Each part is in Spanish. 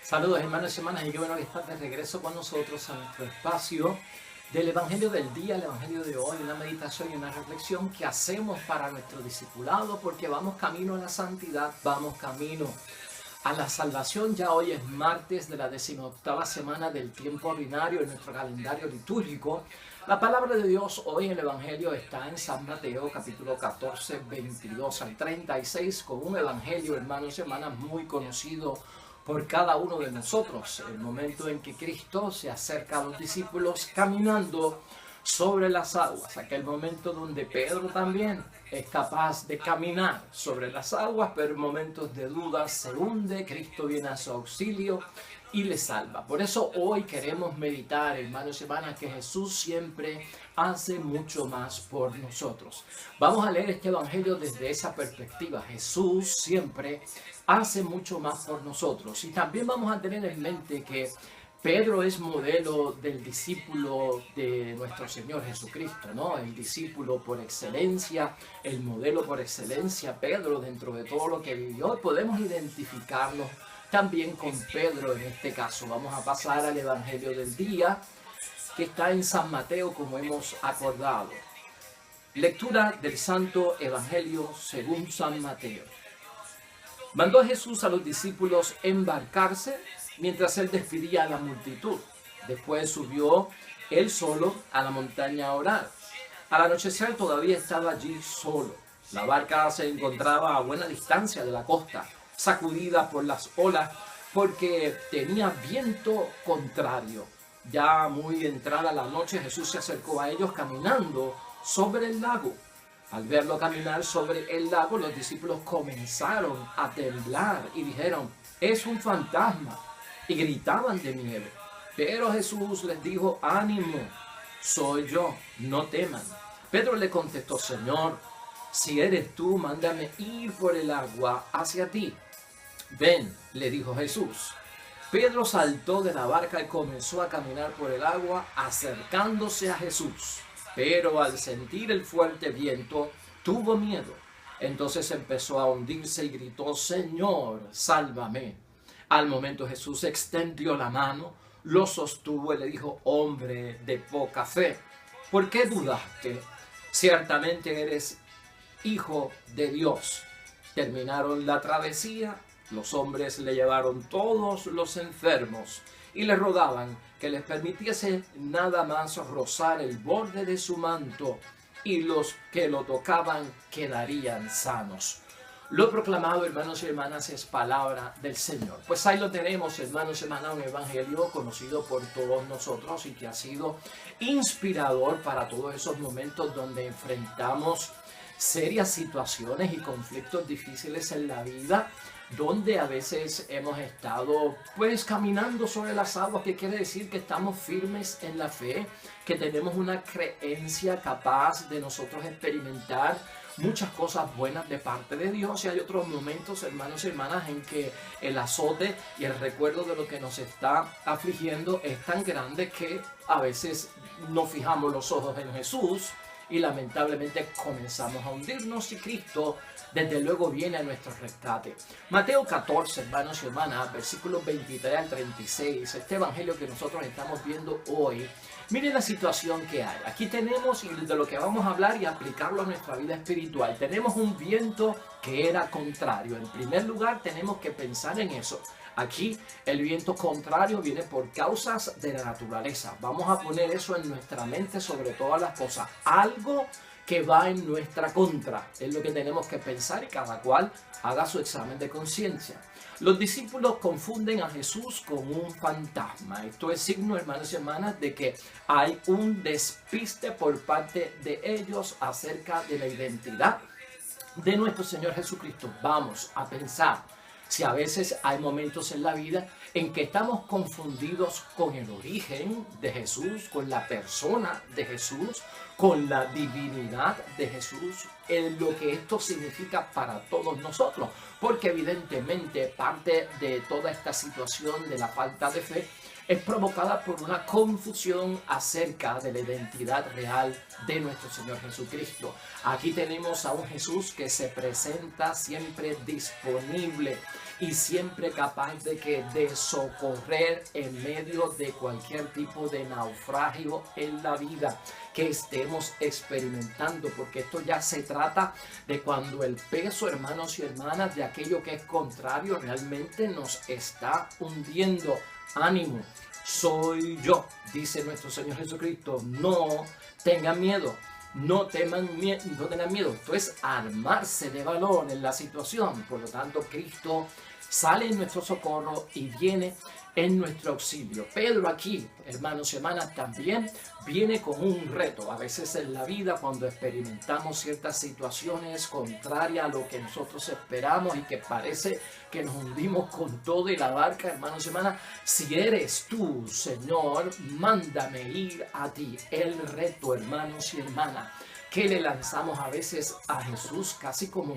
Saludos hermanos y hermanas, y qué bueno que estás de regreso con nosotros a nuestro espacio del Evangelio del día, el Evangelio de hoy, una meditación y una reflexión que hacemos para nuestro discipulado, porque vamos camino a la santidad, vamos camino a la salvación. Ya hoy es martes de la 18ª semana del tiempo ordinario en nuestro calendario litúrgico. La palabra de Dios hoy en el Evangelio está en San Mateo, capítulo 14, 22 al 36, con un Evangelio, hermanos y hermanas, muy conocido por cada uno de nosotros. El momento en que Cristo se acerca a los discípulos caminando sobre las aguas, aquel momento donde Pedro también es capaz de caminar sobre las aguas, pero en momentos de dudas se hunde. Cristo viene a su auxilio y le salva. Por eso hoy queremos meditar, hermanos y hermanas, que Jesús siempre hace mucho más por nosotros. Vamos a leer este evangelio desde esa perspectiva. Jesús siempre hace mucho más por nosotros. Y también vamos a tener en mente que Pedro es modelo del discípulo de nuestro Señor Jesucristo, ¿no? El discípulo por excelencia, el modelo por excelencia, Pedro, dentro de todo lo que vivió. Podemos identificarnos también con Pedro en este caso. Vamos a pasar al Evangelio del día, que está en San Mateo, como hemos acordado. Lectura del Santo Evangelio según San Mateo. Mandó Jesús a los discípulos embarcarse mientras él despedía a la multitud. Después subió él solo a la montaña a orar. Al anochecer todavía estaba allí solo. La barca se encontraba a buena distancia de la costa, sacudida por las olas porque tenía viento contrario. Ya muy entrada la noche, Jesús se acercó a ellos caminando sobre el lago. Al verlo caminar sobre el lago, los discípulos comenzaron a temblar y dijeron: «Es un fantasma», y gritaban de miedo. Pero Jesús les dijo: «Ánimo, soy yo, no teman». Pedro le contestó: «Señor, si eres tú, mándame ir por el agua hacia ti». «Ven», le dijo Jesús. Pedro saltó de la barca y comenzó a caminar por el agua, acercándose a Jesús. Pero al sentir el fuerte viento, tuvo miedo. Entonces empezó a hundirse y gritó: «Señor, sálvame». Al momento Jesús extendió la mano, lo sostuvo y le dijo: «Hombre de poca fe, ¿por qué dudaste? Ciertamente eres hijo de Dios». Terminaron la travesía. Los hombres le llevaron todos los enfermos y le rogaban que les permitiese nada más rozar el borde de su manto, y los que lo tocaban quedarían sanos. Lo proclamado, hermanos y hermanas, es palabra del Señor. Pues ahí lo tenemos, hermanos y hermanas, un evangelio conocido por todos nosotros y que ha sido inspirador para todos esos momentos donde enfrentamos serias situaciones y conflictos difíciles en la vida, donde a veces hemos estado pues caminando sobre las aguas, que quiere decir que estamos firmes en la fe, que tenemos una creencia capaz de nosotros experimentar muchas cosas buenas de parte de Dios. Y hay otros momentos, hermanos y hermanas, en que el azote y el recuerdo de lo que nos está afligiendo es tan grande que a veces no fijamos los ojos en Jesús y lamentablemente comenzamos a hundirnos, y Cristo desde luego viene a nuestro rescate. Mateo 14, hermanos y hermanas, versículos 23 al 36, este evangelio que nosotros estamos viendo hoy. Miren la situación que hay. Aquí tenemos, y de lo que vamos a hablar y aplicarlo a nuestra vida espiritual, tenemos un viento que era contrario. En primer lugar, tenemos que pensar en eso. Aquí el viento contrario viene por causas de la naturaleza. Vamos a poner eso en nuestra mente sobre todas las cosas. Algo que va en nuestra contra es lo que tenemos que pensar, y cada cual haga su examen de conciencia. Los discípulos confunden a Jesús con un fantasma. Esto es signo, hermanos y hermanas, de que hay un despiste por parte de ellos acerca de la identidad de nuestro Señor Jesucristo. Vamos a pensar si a veces hay momentos en la vida en que estamos confundidos con el origen de Jesús, con la persona de Jesús, con la divinidad de Jesús, en lo que esto significa para todos nosotros, porque evidentemente parte de toda esta situación de la falta de fe es provocada por una confusión acerca de la identidad real de nuestro Señor Jesucristo. Aquí tenemos a un Jesús que se presenta siempre disponible, y siempre capaz de socorrer en medio de cualquier tipo de naufragio en la vida que estemos experimentando, porque esto ya se trata de cuando el peso, hermanos y hermanas, de aquello que es contrario realmente nos está hundiendo. Ánimo, soy yo, dice nuestro Señor Jesucristo. No tengan miedo, no tengan miedo. Esto es armarse de valor en la situación. Por lo tanto, Cristo sale en nuestro socorro y viene en nuestro auxilio. Pedro aquí, hermanos y hermanas, también viene con un reto. A veces en la vida, cuando experimentamos ciertas situaciones contrarias a lo que nosotros esperamos y que parece que nos hundimos con todo y la barca, hermanos y hermanas, si eres tú, Señor, mándame ir a ti. El reto, hermanos y hermanas, que le lanzamos a veces a Jesús casi como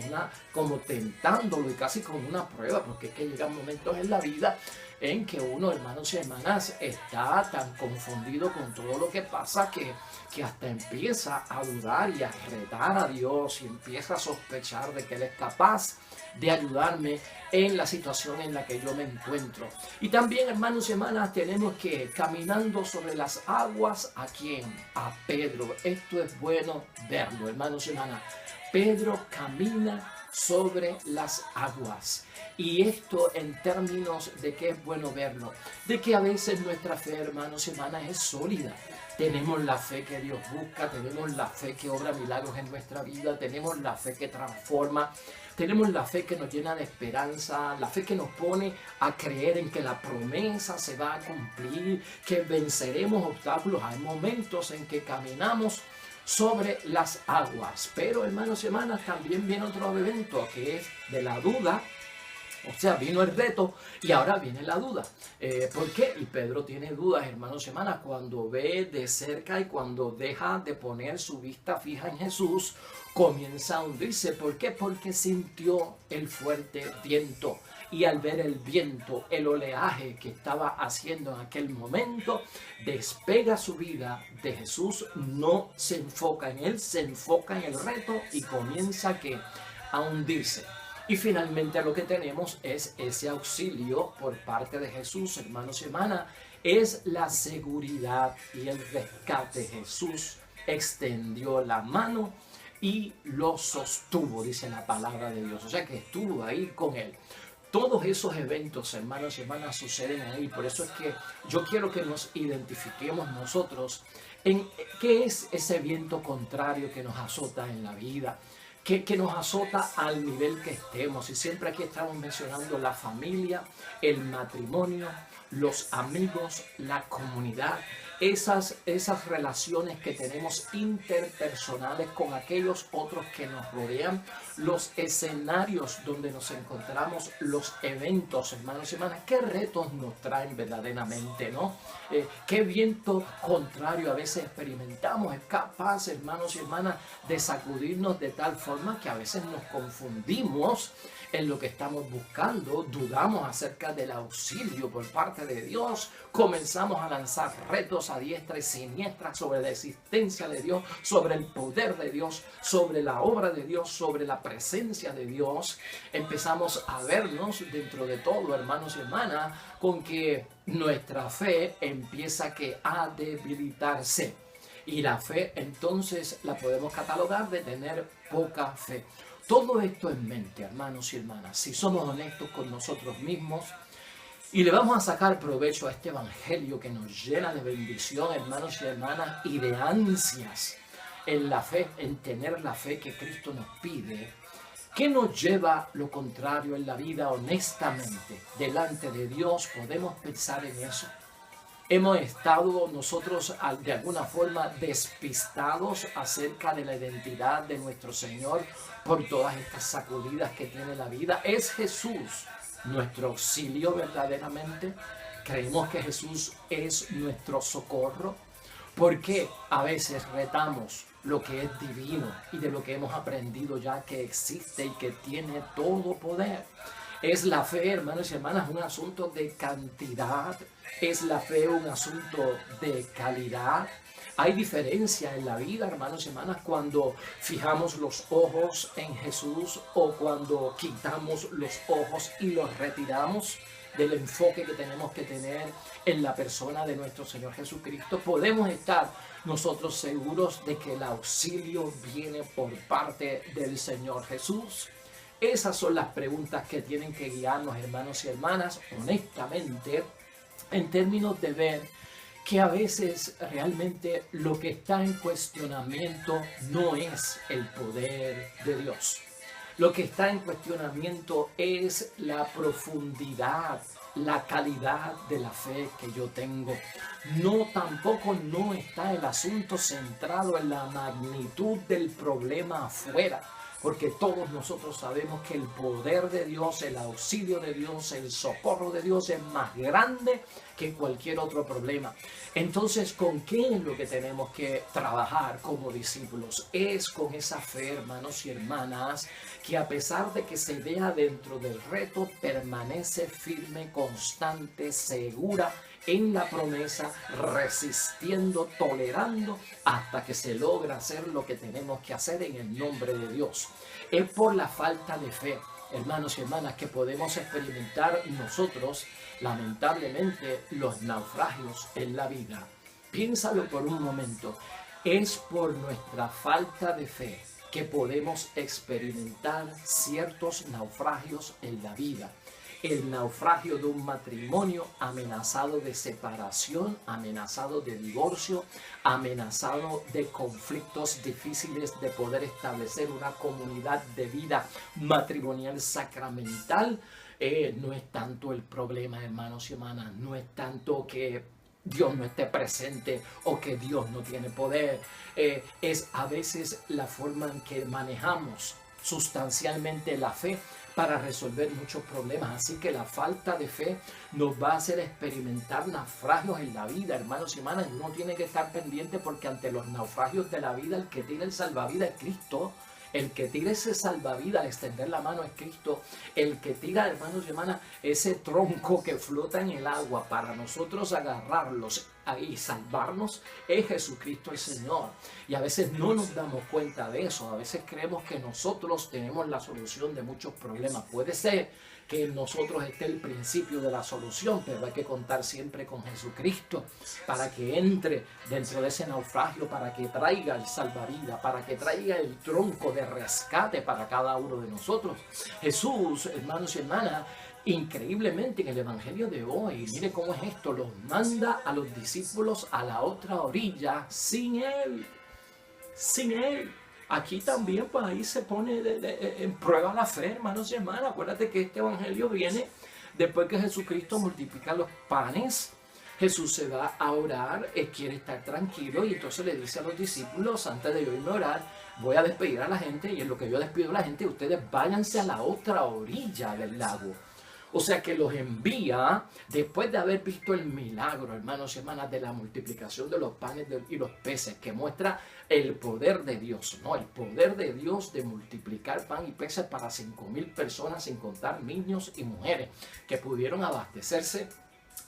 tentándolo y casi como una prueba, porque es que llegan momentos en la vida en que uno, hermanos y hermanas, está tan confundido con todo lo que pasa que hasta empieza a dudar y a retar a Dios y empieza a sospechar de que Él es capaz de ayudarme en la situación en la que yo me encuentro. Y también, hermanos y hermanas, tenemos que caminando sobre las aguas, ¿a quién? A Pedro. Esto es bueno verlo, hermanos y hermanas. Pedro camina sobre las aguas. Y esto en términos de que es bueno verlo, de que a veces nuestra fe, hermanos y hermanas, es sólida. Tenemos la fe que Dios busca, tenemos la fe que obra milagros en nuestra vida, tenemos la fe que transforma, tenemos la fe que nos llena de esperanza, la fe que nos pone a creer en que la promesa se va a cumplir, que venceremos obstáculos. Hay momentos en que caminamos sobre las aguas. Pero, hermanos y hermanas, también viene otro evento que es de la duda. O sea, vino el reto y ahora viene la duda. ¿Por qué? Y Pedro tiene dudas, hermanos y hermanas, cuando ve de cerca y cuando deja de poner su vista fija en Jesús, comienza a hundirse. ¿Por qué? Porque sintió el fuerte viento. Y al ver el viento, el oleaje que estaba haciendo en aquel momento, despega su vida de Jesús, no se enfoca en él, se enfoca en el reto y comienza a hundirse. Y finalmente lo que tenemos es ese auxilio por parte de Jesús, hermanos y hermanas, es la seguridad y el rescate. Jesús extendió la mano y lo sostuvo, dice la palabra de Dios. O sea que estuvo ahí con él. Todos esos eventos, hermanos y hermanas, suceden ahí. Por eso es que yo quiero que nos identifiquemos nosotros en qué es ese viento contrario que nos azota en la vida, que nos azota al nivel que estemos. Y siempre aquí estamos mencionando la familia, el matrimonio, los amigos, la comunidad, esas relaciones que tenemos interpersonales con aquellos otros que nos rodean, los escenarios donde nos encontramos, los eventos, hermanos y hermanas, qué retos nos traen verdaderamente, ¿no? Qué viento contrario a veces experimentamos, es capaz, hermanos y hermanas, de sacudirnos de tal forma que a veces nos confundimos en lo que estamos buscando, dudamos acerca del auxilio por parte de Dios, comenzamos a lanzar retos a diestra y siniestra sobre la existencia de Dios, sobre el poder de Dios, sobre la obra de Dios, sobre la presencia de Dios. Empezamos a vernos dentro de todo, hermanos y hermanas, con que nuestra fe empieza a debilitarse. Y la fe entonces la podemos catalogar de tener poca fe. Todo esto en mente, hermanos y hermanas, si somos honestos con nosotros mismos y le vamos a sacar provecho a este evangelio que nos llena de bendición, hermanos y hermanas, y de ansias en la fe, en tener la fe que Cristo nos pide, ¿qué nos lleva lo contrario en la vida? Honestamente, delante de Dios podemos pensar en eso. Hemos estado nosotros de alguna forma despistados acerca de la identidad de nuestro Señor por todas estas sacudidas que tiene la vida. ¿Es Jesús nuestro auxilio verdaderamente? ¿Creemos que Jesús es nuestro socorro? Porque a veces retamos lo que es divino y de lo que hemos aprendido ya que existe y que tiene todo poder. ¿Es la fe, hermanos y hermanas, un asunto de cantidad? ¿Es la fe un asunto de calidad? Hay diferencia en la vida, hermanos y hermanas, cuando fijamos los ojos en Jesús o cuando quitamos los ojos y los retiramos del enfoque que tenemos que tener en la persona de nuestro Señor Jesucristo. Podemos estar nosotros seguros de que el auxilio viene por parte del Señor Jesús. Esas son las preguntas que tienen que guiarnos, hermanos y hermanas, honestamente, en términos de ver que a veces realmente lo que está en cuestionamiento no es el poder de Dios. Lo que está en cuestionamiento es la profundidad, la calidad de la fe que yo tengo. Tampoco no está el asunto centrado en la magnitud del problema afuera. Porque todos nosotros sabemos que el poder de Dios, el auxilio de Dios, el socorro de Dios es más grande que cualquier otro problema. Entonces, ¿con qué es lo que tenemos que trabajar como discípulos? Es con esa fe, hermanos y hermanas, que a pesar de que se vea dentro del reto, permanece firme, constante, segura en la promesa, resistiendo, tolerando, hasta que se logra hacer lo que tenemos que hacer en el nombre de Dios. Es por la falta de fe, hermanos y hermanas, que podemos experimentar nosotros, lamentablemente, los naufragios en la vida. Piénsalo por un momento. Es por nuestra falta de fe que podemos experimentar ciertos naufragios en la vida. El naufragio de un matrimonio amenazado de separación, amenazado de divorcio, amenazado de conflictos difíciles de poder establecer una comunidad de vida matrimonial sacramental. No es tanto el problema, hermanos y hermanas, no es tanto que Dios no esté presente o que Dios no tiene poder. Es a veces la forma en que manejamos sustancialmente la fe para resolver muchos problemas. Así que la falta de fe nos va a hacer experimentar naufragios en la vida, hermanos y hermanas. Uno tiene que estar pendiente porque ante los naufragios de la vida, el que tira el salvavidas es Cristo. El que tira ese salvavidas al extender la mano es Cristo. El que tira, hermanos y hermanas, ese tronco que flota en el agua para nosotros agarrarlos y salvarnos es Jesucristo el Señor. Y a veces no nos damos cuenta de eso. A veces creemos que nosotros tenemos la solución de muchos problemas. Puede ser que en nosotros esté el principio de la solución, pero hay que contar siempre con Jesucristo para que entre dentro de ese naufragio, para que traiga el salvavidas, para que traiga el tronco de rescate para cada uno de nosotros. Jesús, hermanos y hermanas, increíblemente en el Evangelio de hoy, mire cómo es esto, los manda a los discípulos a la otra orilla sin Él. Sin Él. Aquí también, pues ahí se pone en prueba la fe, hermanos y hermanas. Acuérdate que este evangelio viene después que Jesucristo multiplica los panes. Jesús se va a orar, él quiere estar tranquilo y entonces le dice a los discípulos, antes de yo irme a orar, voy a despedir a la gente y en lo que yo despido a la gente, ustedes váyanse a la otra orilla del lago. O sea que los envía después de haber visto el milagro, hermanos y hermanas, de la multiplicación de los panes y los peces, que muestra el poder de Dios, ¿no? El poder de Dios de multiplicar pan y peces para 5,000 personas, sin contar niños y mujeres, que pudieron abastecerse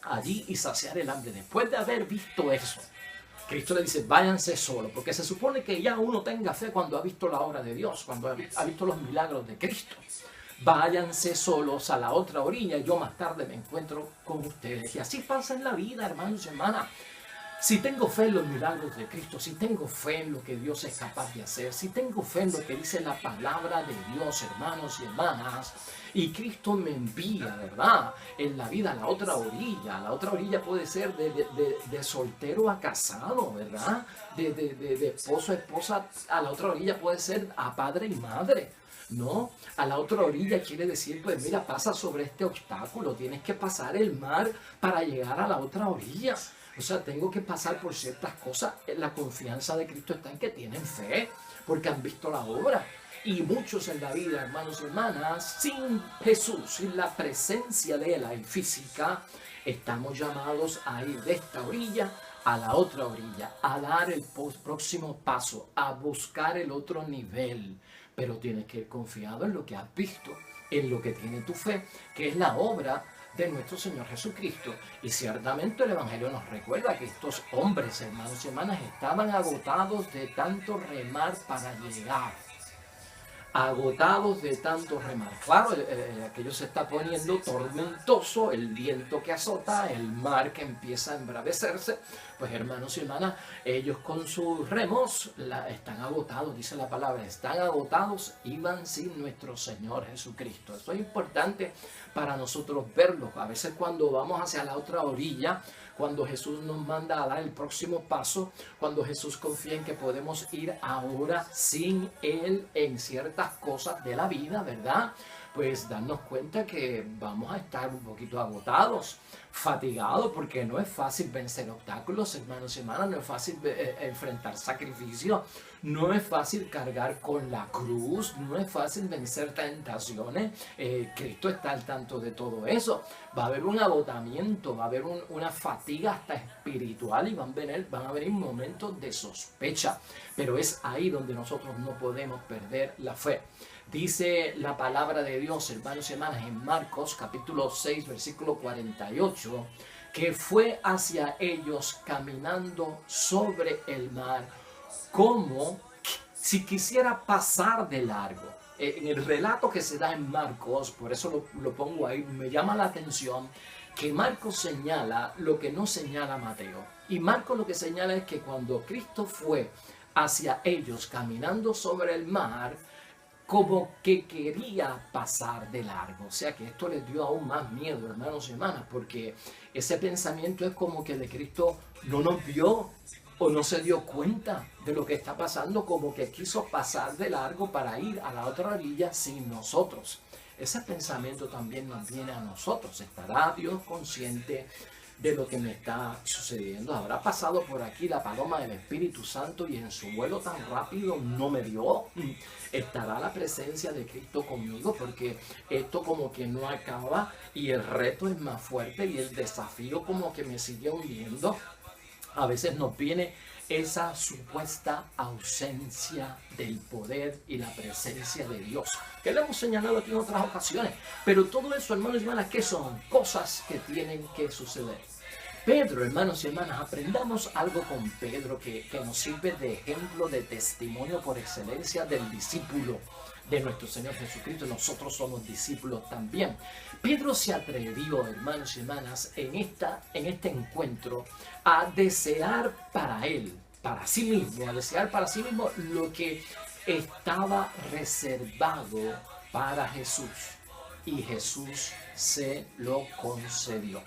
allí y saciar el hambre. Después de haber visto eso, Cristo le dice, váyanse solos, porque se supone que ya uno tenga fe cuando ha visto la obra de Dios, cuando ha visto los milagros de Cristo. Váyanse solos a la otra orilla y yo más tarde me encuentro con ustedes. Y así pasa en la vida, hermanos y hermanas. Si tengo fe en los milagros de Cristo, si tengo fe en lo que Dios es capaz de hacer, si tengo fe en lo que dice la palabra de Dios, hermanos y hermanas, y Cristo me envía, ¿verdad?, en la vida a la otra orilla. La otra orilla puede ser de soltero a casado, ¿verdad? De esposo a esposa. A la otra orilla puede ser a padre y madre. No, a la otra orilla quiere decir, pues mira, pasa sobre este obstáculo, tienes que pasar el mar para llegar a la otra orilla. O sea, tengo que pasar por ciertas cosas. La confianza de Cristo está en que tienen fe, porque han visto la obra. Y muchos en la vida, hermanos y hermanas, sin Jesús, sin la presencia de Él ahí física, estamos llamados a ir de esta orilla a la otra orilla, a dar el próximo paso, a buscar el otro nivel. Pero tienes que ir confiado en lo que has visto, en lo que tiene tu fe, que es la obra de nuestro Señor Jesucristo. Y ciertamente el Evangelio nos recuerda que estos hombres, hermanos y hermanas, estaban agotados de tanto remar para llegar. Agotados de tanto remar. Claro, aquello se está poniendo tormentoso, el viento que azota, el mar que empieza a embravecerse. Pues hermanos y hermanas, ellos con sus remos están agotados, dice la palabra, están agotados, iban sin nuestro Señor Jesucristo. Eso es importante para nosotros verlo. A veces cuando vamos hacia la otra orilla, cuando Jesús nos manda a dar el próximo paso, cuando Jesús confía en que podemos ir ahora sin Él en ciertas cosas de la vida, ¿verdad? Pues darnos cuenta que vamos a estar un poquito agotados, fatigados, porque no es fácil vencer obstáculos, hermanos y hermanas, no es fácil enfrentar sacrificios, no es fácil cargar con la cruz, no es fácil vencer tentaciones. Cristo está al tanto de todo eso. Va a haber un agotamiento, va a haber una fatiga hasta espiritual y van a venir momentos de sospecha, pero es ahí donde nosotros no podemos perder la fe. Dice la palabra de Dios, hermanos y hermanas, en Marcos capítulo 6, versículo 48, que fue hacia ellos caminando sobre el mar, como si quisiera pasar de largo. En el relato que se da en Marcos, por eso lo pongo ahí, me llama la atención que Marcos señala lo que no señala Mateo. Y Marcos lo que señala es que cuando Cristo fue hacia ellos caminando sobre el mar, como que quería pasar de largo. O sea que esto les dio aún más miedo, hermanos y hermanas, porque ese pensamiento es como que de Cristo no nos vio o no se dio cuenta de lo que está pasando, como que quiso pasar de largo para ir a la otra orilla sin nosotros. Ese pensamiento también nos viene a nosotros. ¿Estará Dios consciente de lo que me está sucediendo? ¿Habrá pasado por aquí la paloma del Espíritu Santo y en su vuelo tan rápido no me dio? ¿Estará la presencia de Cristo conmigo? Porque esto como que no acaba y el reto es más fuerte y el desafío como que me sigue hundiendo. A veces nos viene esa supuesta ausencia del poder y la presencia de Dios, que lo hemos señalado aquí en otras ocasiones. Pero todo eso, hermanos y hermanas, ¿qué son? Cosas que tienen que suceder. Pedro, hermanos y hermanas, aprendamos algo con Pedro que nos sirve de ejemplo, de testimonio por excelencia del discípulo de nuestro Señor Jesucristo. Nosotros somos discípulos también. Pedro se atrevió, hermanos y hermanas, en este encuentro a desear para él, para sí mismo, a desear para sí mismo lo que estaba reservado para Jesús. Y Jesús se lo concedió.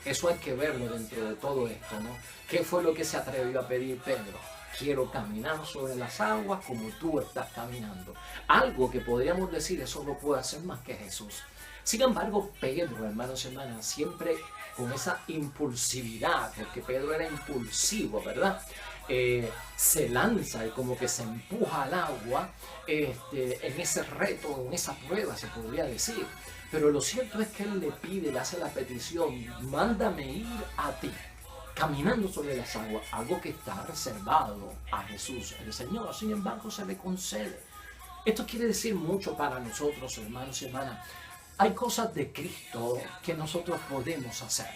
Eso hay que verlo dentro de todo esto, ¿no? ¿Qué fue lo que se atrevió a pedir Pedro? Quiero caminar sobre las aguas como tú estás caminando. Algo que podríamos decir, eso no puede hacer más que Jesús. Sin embargo, Pedro, hermanos y hermanas, siempre con esa impulsividad, porque Pedro era impulsivo, ¿verdad? Se lanza y como que se empuja al agua en ese reto, en esa prueba, se podría decir. Pero lo cierto es que él le pide, le hace la petición, mándame ir a ti, caminando sobre las aguas, algo que está reservado a Jesús, el Señor. Sin embargo, se le concede. Esto quiere decir mucho para nosotros, hermanos y hermanas. Hay cosas de Cristo que nosotros podemos hacer.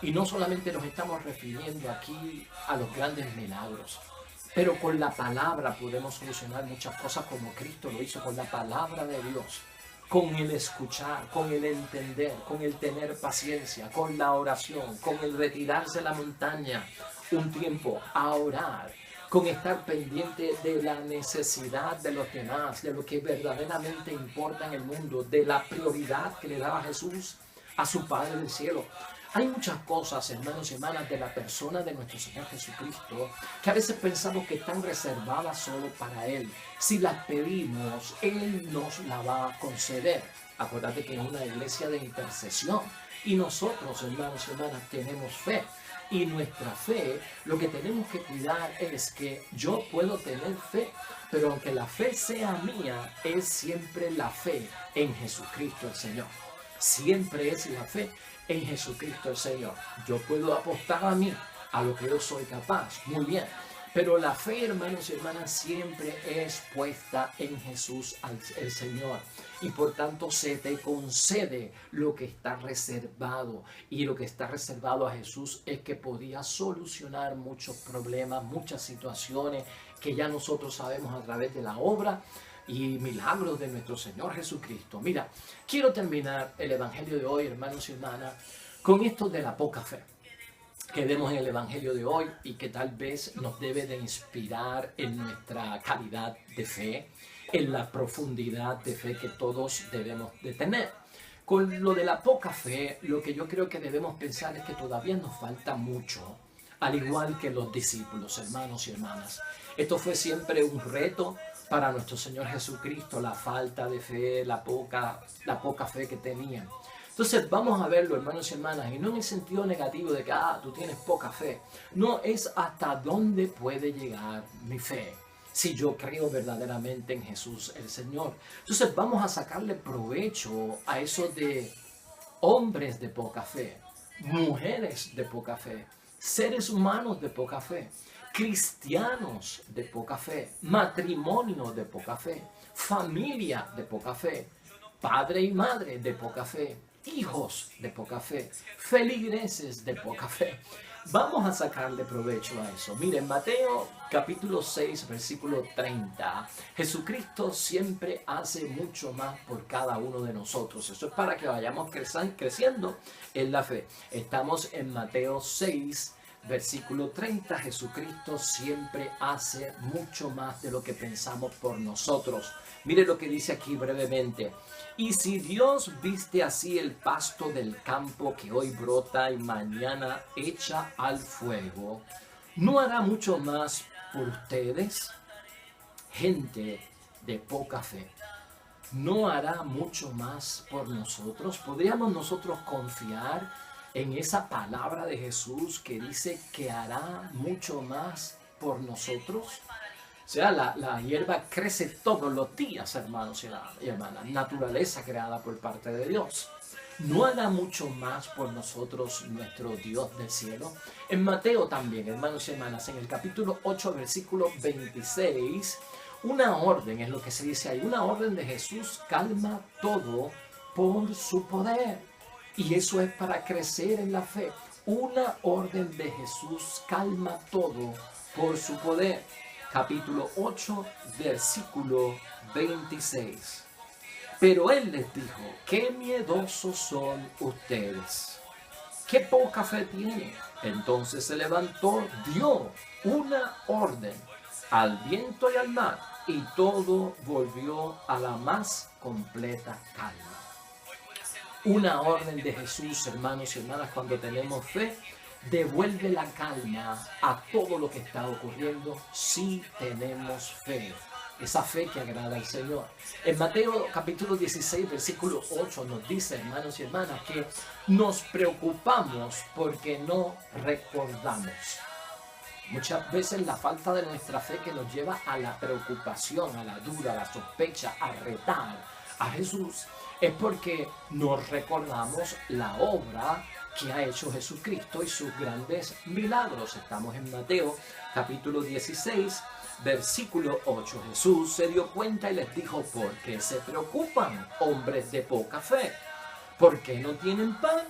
Y no solamente nos estamos refiriendo aquí a los grandes milagros, pero con la palabra podemos solucionar muchas cosas como Cristo lo hizo con la palabra de Dios. Con el escuchar, con el entender, con el tener paciencia, con la oración, con el retirarse a la montaña un tiempo a orar, con estar pendiente de la necesidad de los demás, de lo que verdaderamente importa en el mundo, de la prioridad que le daba Jesús a su Padre del cielo. Hay muchas cosas, hermanos y hermanas, de la persona de nuestro Señor Jesucristo que a veces pensamos que están reservadas solo para Él. Si las pedimos, Él nos la va a conceder. Acuérdate que es una iglesia de intercesión y nosotros, hermanos y hermanas, tenemos fe. Y nuestra fe, lo que tenemos que cuidar es que yo puedo tener fe, pero aunque la fe sea mía, es siempre la fe en Jesucristo el Señor. Siempre es la fe en Jesucristo el Señor. Yo puedo apostar a mí, a lo que yo soy capaz, muy bien, Pero la fe, hermanos y hermanas, siempre es puesta en Jesús, el Señor. Y por tanto se te concede lo que está reservado. Y lo que está reservado a Jesús es que podía solucionar muchos problemas, muchas situaciones que ya nosotros sabemos a través de la obra y milagros de nuestro Señor Jesucristo. Mira, quiero terminar el Evangelio de hoy, hermanos y hermanas, con esto de la poca fe que vemos en el Evangelio de hoy y que tal vez nos debe de inspirar en nuestra calidad de fe, en la profundidad de fe que todos debemos de tener. Con lo de la poca fe, lo que yo creo que debemos pensar es que todavía nos falta mucho, al igual que los discípulos, hermanos y hermanas. Esto fue siempre un reto para nuestro Señor Jesucristo, la falta de fe, la poca fe que tenían. Entonces vamos a verlo, hermanos y hermanas, y no en el sentido negativo de que tú tienes poca fe. No, es hasta dónde puede llegar mi fe si yo creo verdaderamente en Jesús el Señor. Entonces vamos a sacarle provecho a esos de hombres de poca fe, mujeres de poca fe, seres humanos de poca fe, cristianos de poca fe, matrimonio de poca fe, familia de poca fe, padre y madre de poca fe, hijos de poca fe, feligreses de poca fe. Vamos a sacarle provecho a eso. Miren, Mateo capítulo 6, versículo 30. Jesucristo siempre hace mucho más por cada uno de nosotros. Eso es para que vayamos creciendo en la fe. Estamos en Mateo 6, versículo 30. Jesucristo siempre hace mucho más de lo que pensamos por nosotros. Mire lo que dice aquí brevemente. Y si Dios viste así el pasto del campo que hoy brota y mañana echa al fuego, ¿no hará mucho más por ustedes? Gente de poca fe. ¿No hará mucho más por nosotros? ¿Podríamos nosotros confiar en esa palabra de Jesús que dice que hará mucho más por nosotros? O sea, la hierba crece todos los días, hermanos y hermanas. Naturaleza creada por parte de Dios. ¿No hará mucho más por nosotros nuestro Dios del cielo? En Mateo también, hermanos y hermanas, en el capítulo 8, versículo 26, una orden es lo que se dice ahí. Una orden de Jesús calma todo por su poder. Y eso es para crecer en la fe. Una orden de Jesús calma todo por su poder. Capítulo 8, versículo 26. Pero él les dijo, qué miedosos son ustedes, qué poca fe tienen. Entonces se levantó, dio una orden al viento y al mar, y todo volvió a la más completa calma. Una orden de Jesús, hermanos y hermanas, cuando tenemos fe, devuelve la calma a todo lo que está ocurriendo si tenemos fe. Esa fe que agrada al Señor. En Mateo capítulo 16, versículo 8 nos dice, hermanos y hermanas, que nos preocupamos porque no recordamos. Muchas veces la falta de nuestra fe que nos lleva a la preocupación, a la duda, a la sospecha, a retar a Jesús, es porque no recordamos la obra que ha hecho Jesucristo y sus grandes milagros. Estamos en Mateo capítulo 16, versículo 8. Jesús se dio cuenta y les dijo, ¿por qué se preocupan, hombres de poca fe? ¿Por qué no tienen pan?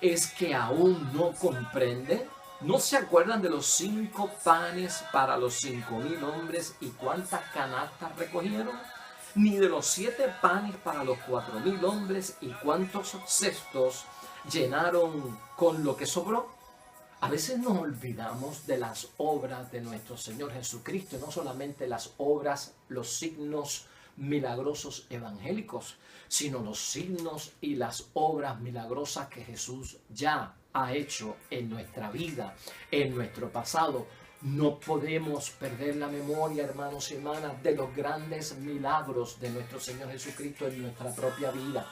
¿Es que aún no comprenden? ¿No se acuerdan de los 5 panes para los 5,000 hombres y cuántas canastas recogieron? Ni de los 7 panes para los 4,000 hombres y cuántos cestos llenaron con lo que sobró. A veces nos olvidamos de las obras de nuestro Señor Jesucristo, no solamente las obras, los signos milagrosos evangélicos, sino los signos y las obras milagrosas que Jesús ya ha hecho en nuestra vida, en nuestro pasado. No podemos perder la memoria, hermanos y hermanas, de los grandes milagros de nuestro Señor Jesucristo en nuestra propia vida.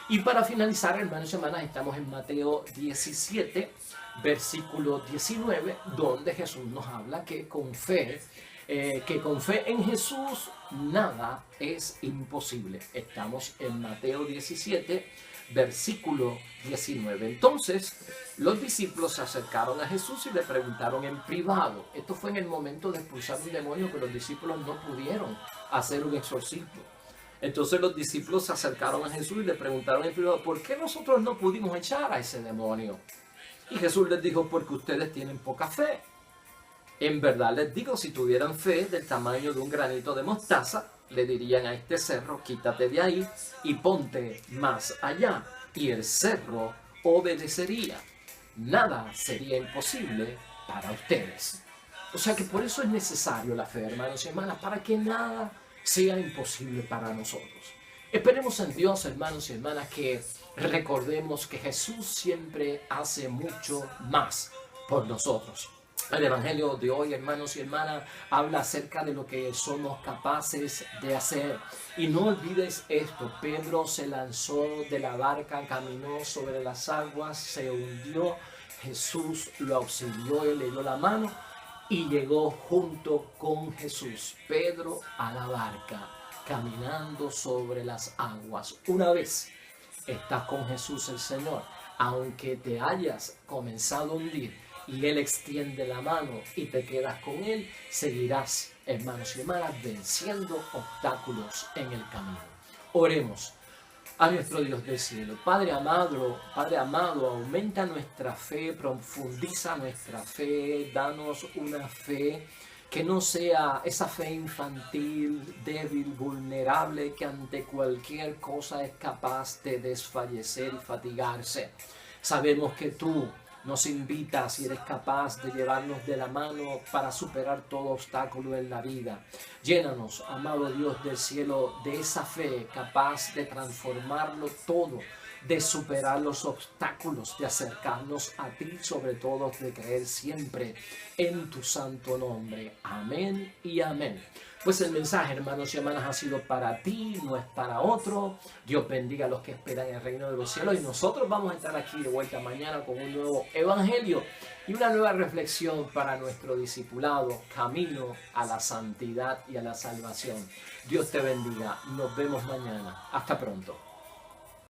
Y para finalizar, hermanos y hermanas, estamos en Mateo 17, versículo 19, donde Jesús nos habla que con fe en Jesús nada es imposible. Estamos en Mateo 17, Versículo 19. Entonces los discípulos se acercaron a Jesús y le preguntaron en privado. Esto fue en el momento de expulsar un demonio que los discípulos no pudieron hacer un exorcismo. Entonces los discípulos se acercaron a Jesús y le preguntaron en privado, ¿por qué nosotros no pudimos echar a ese demonio? Y Jesús les dijo, porque ustedes tienen poca fe. En verdad les digo, si tuvieran fe del tamaño de un granito de mostaza, le dirían a este cerro, quítate de ahí y ponte más allá. Y el cerro obedecería. Nada sería imposible para ustedes. O sea que por eso es necesario la fe, hermanos y hermanas, para que nada sea imposible para nosotros. Esperemos en Dios, hermanos y hermanas, que recordemos que Jesús siempre hace mucho más por nosotros. El Evangelio de hoy, hermanos y hermanas, habla acerca de lo que somos capaces de hacer. Y no olvides esto, Pedro se lanzó de la barca, caminó sobre las aguas, se hundió, Jesús lo auxilió y le dio la mano y llegó junto con Jesús, Pedro a la barca, caminando sobre las aguas. Una vez estás con Jesús el Señor, aunque te hayas comenzado a hundir, y Él extiende la mano y te quedas con Él, seguirás, hermanos y hermanas, venciendo obstáculos en el camino. Oremos a nuestro Dios del cielo. Padre amado, aumenta nuestra fe, profundiza nuestra fe, danos una fe que no sea esa fe infantil, débil, vulnerable, que ante cualquier cosa es capaz de desfallecer y fatigarse. Sabemos que tú nos invitas y eres capaz de llevarnos de la mano para superar todo obstáculo en la vida. Llénanos, amado Dios del cielo, de esa fe capaz de transformarlo todo, de superar los obstáculos, de acercarnos a ti, sobre todo de creer siempre en tu santo nombre. Amén y amén. Pues el mensaje, hermanos y hermanas, ha sido para ti, no es para otro. Dios bendiga a los que esperan el reino de los cielos. Y nosotros vamos a estar aquí de vuelta mañana con un nuevo evangelio y una nueva reflexión para nuestro discipulado, camino a la santidad y a la salvación. Dios te bendiga. Nos vemos mañana. Hasta pronto.